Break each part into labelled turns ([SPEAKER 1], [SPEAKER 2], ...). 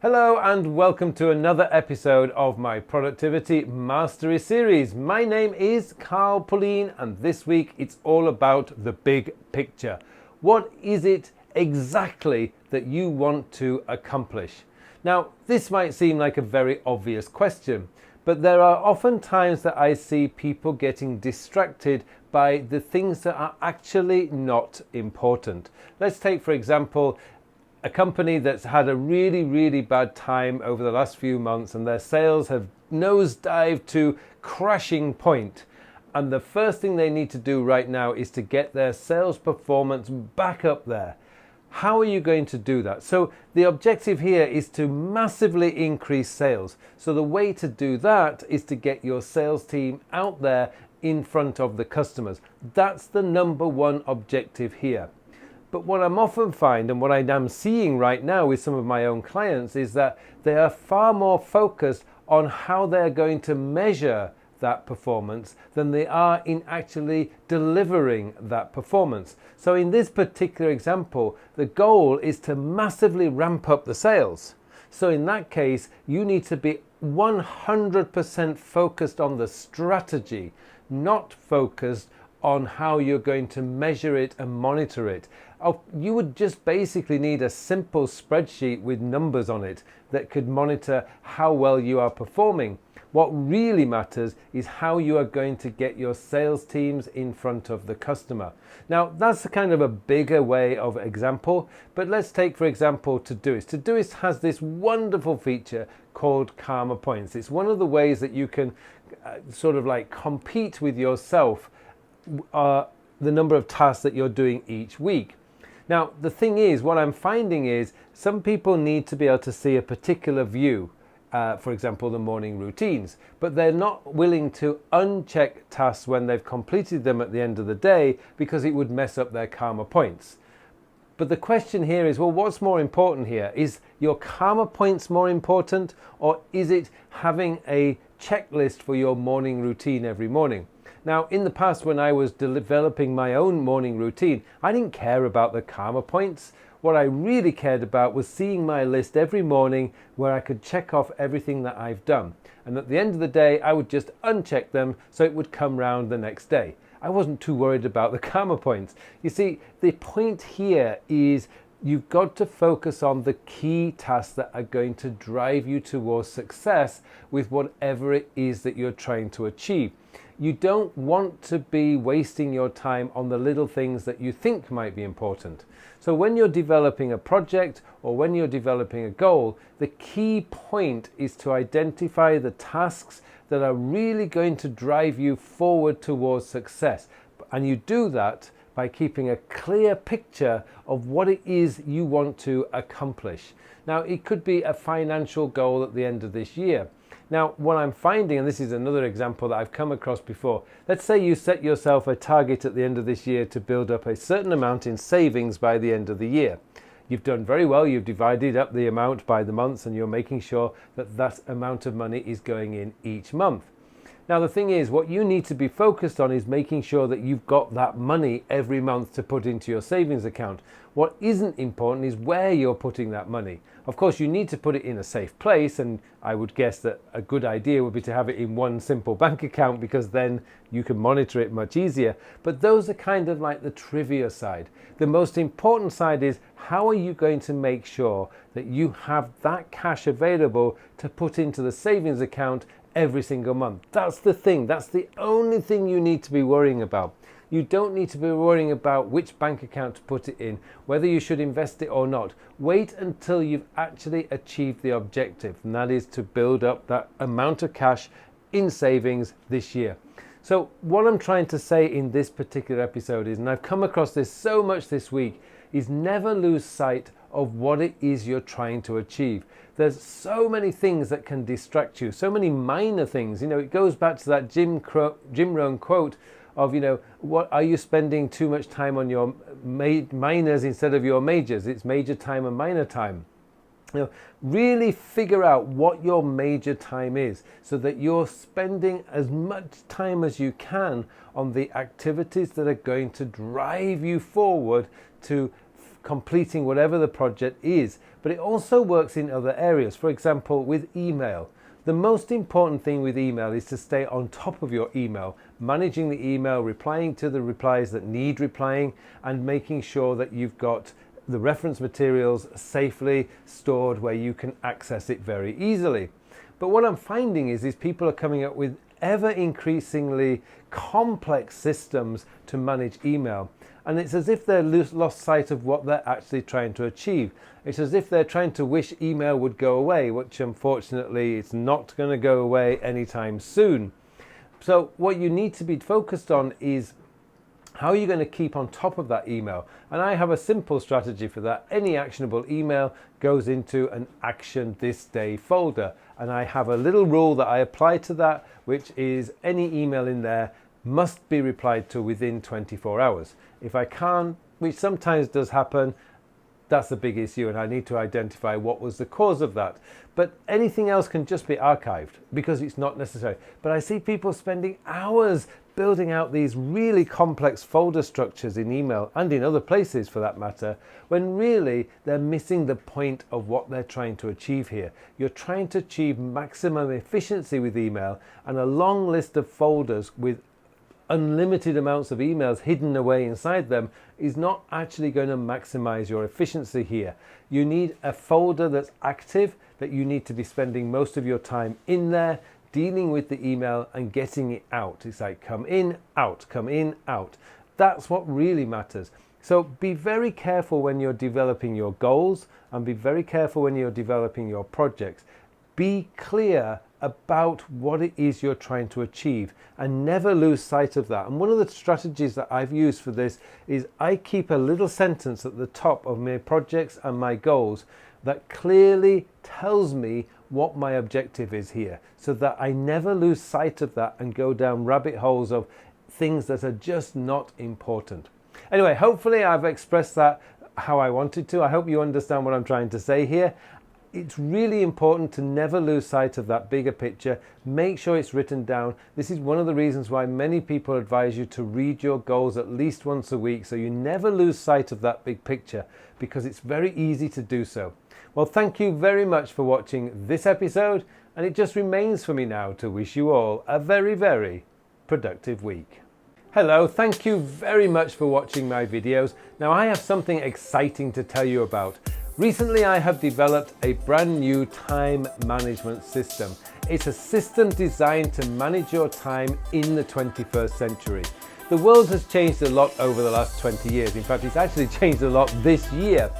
[SPEAKER 1] Hello and welcome to another episode of my Productivity Mastery series. My name is Pullein and this week it's all about the big picture. What is it exactly that you want to accomplish? Now, this might seem like a very obvious question, but there are often times that I see people getting distracted by the things that are actually not important. Let's take, for example, a company that's had a really bad time over the last few months and their sales have nosedived to crashing point. And the first thing they need to do right now is to get their sales performance back up there. How are you going to do that? So the objective here is to massively increase sales. So the way to do that is to get your sales team out there in front of the customers. That's the number one objective here. But what I'm often find and what I am seeing right now with some of my own clients is that they are far more focused on how they're going to measure that performance than they are in actually delivering that performance. So in this particular example, the goal is to massively ramp up the sales. So in that case, you need to be 100% focused on the strategy, not focused on how you're going to measure it and monitor it. You would just basically need a simple spreadsheet with numbers on it that could monitor how well you are performing. What really matters is how you are going to get your sales teams in front of the customer. Now, that's a kind of a bigger way of example, but let's take, for example, Todoist. Todoist has this wonderful feature called Karma Points. It's one of the ways that you can sort of like compete with yourself the number of tasks that you're doing each week. Now, the thing is, what I'm finding is some people need to be able to see a particular view, for example, the morning routines, but they're not willing to uncheck tasks when they've completed them at the end of the day because it would mess up their karma points. But the question here is, well, what's more important here? Is your karma points more important, or is it having a checklist for your morning routine every morning? Now, in the past, when I was developing my own morning routine, I didn't care about the karma points. What I really cared about was seeing my list every morning where I could check off everything that I've done. And at the end of the day, I would just uncheck them so it would come round the next day. I wasn't too worried about the karma points. You see, the point here is you've got to focus on the key tasks that are going to drive you towards success with whatever it is that you're trying to achieve. You don't want to be wasting your time on the little things that you think might be important. So when you're developing a project or when you're developing a goal, the key point is to identify the tasks that are really going to drive you forward towards success. And you do that by keeping a clear picture of what it is you want to accomplish. Now, it could be a financial goal at the end of this year. Now, what I'm finding, and this is another example that I've come across before, let's say you set yourself a target at the end of this year to build up a certain amount in savings by the end of the year. You've done very well, you've divided up the amount by the months and you're making sure that that amount of money is going in each month. Now, the thing is, what you need to be focused on is making sure that you've got that money every month to put into your savings account. What isn't important is where you're putting that money. Of course, you need to put it in a safe place, and I would guess that a good idea would be to have it in one simple bank account because then you can monitor it much easier. But those are kind of like the trivia side. The most important side is how are you going to make sure that you have that cash available to put into the savings account every single month. That's the thing. That's the only thing you need to be worrying about. You don't need to be worrying about which bank account to put it in, whether you should invest it or not. Wait until you've actually achieved the objective, and that is to build up that amount of cash in savings this year. So what I'm trying to say in this particular episode is, and I've come across this so much this week, is never lose sight of what it is you're trying to achieve. There's so many things that can distract you, so many minor things. You know, it goes back to that Jim Rohn quote of, what are you spending too much time on your minors instead of your majors? It's major time and minor time. Really figure out what your major time is so that you're spending as much time as you can on the activities that are going to drive you forward to completing whatever the project is, but it also works in other areas. For example, with email. The most important thing with email is to stay on top of your email, managing the email, replying to the replies that need replying, and making sure that you've got the reference materials safely stored where you can access it very easily. But what I'm finding is people are coming up with ever increasingly complex systems to manage email. And it's as if they're lost sight of what they're actually trying to achieve. It's as if they're trying to wish email would go away, which unfortunately it's not going to go away anytime soon. So what you need to be focused on is how are you going to keep on top of that email? And I have a simple strategy for that. Any actionable email goes into an action this day folder. And I have a little rule that I apply to that, which is any email in there must be replied to within 24 hours. If I can't, which sometimes does happen, that's a big issue and I need to identify what was the cause of that. But anything else can just be archived because it's not necessary. But I see people spending hours building out these really complex folder structures in email and in other places for that matter, when really they're missing the point of what they're trying to achieve here. You're trying to achieve maximum efficiency with email, and a long list of folders with unlimited amounts of emails hidden away inside them is not actually going to maximize your efficiency here. You need a folder that's active, that you need to be spending most of your time in there, dealing with the email and getting it out. It's like come in, out, come in, out. That's what really matters. So be very careful when you're developing your goals and be very careful when you're developing your projects. Be clear about what it is you're trying to achieve and never lose sight of that. And one of the strategies that I've used for this is I keep a little sentence at the top of my projects and my goals that clearly tells me what my objective is here, so that I never lose sight of that and go down rabbit holes of things that are just not important. Anyway, hopefully I've expressed that how I wanted to. I hope you understand what I'm trying to say here. It's really important to never lose sight of that bigger picture. Make sure it's written down. This is one of the reasons why many people advise you to read your goals at least once a week, so you never lose sight of that big picture, because it's very easy to do so. Well, thank you very much for watching this episode, and it just remains for me now to wish you all a very, very productive week. Hello, thank you very much for watching my videos. Now I have something exciting to tell you about. Recently I have developed a brand new time management system. It's a system designed to manage your time in the 21st century. The world has changed a lot over the last 20 years. In fact, it's actually changed a lot this year.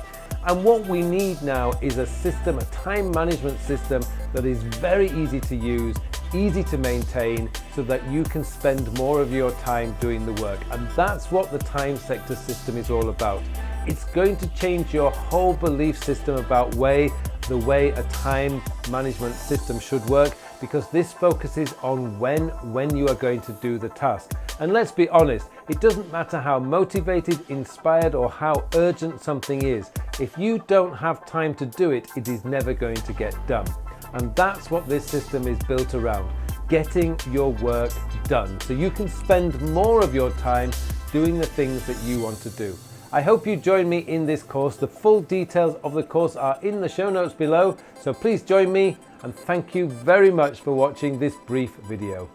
[SPEAKER 1] And what we need now is a system, a time management system that is very easy to use, easy to maintain, so that you can spend more of your time doing the work. And that's what the time sector system is all about. It's going to change your whole belief system about the way a time management system should work, because this focuses on when you are going to do the task. And let's be honest, it doesn't matter how motivated, inspired, or how urgent something is. If you don't have time to do it, it is never going to get done. And that's what this system is built around, getting your work done, so you can spend more of your time doing the things that you want to do. I hope you join me in this course. The full details of the course are in the show notes below, so please join me, and thank you very much for watching this brief video.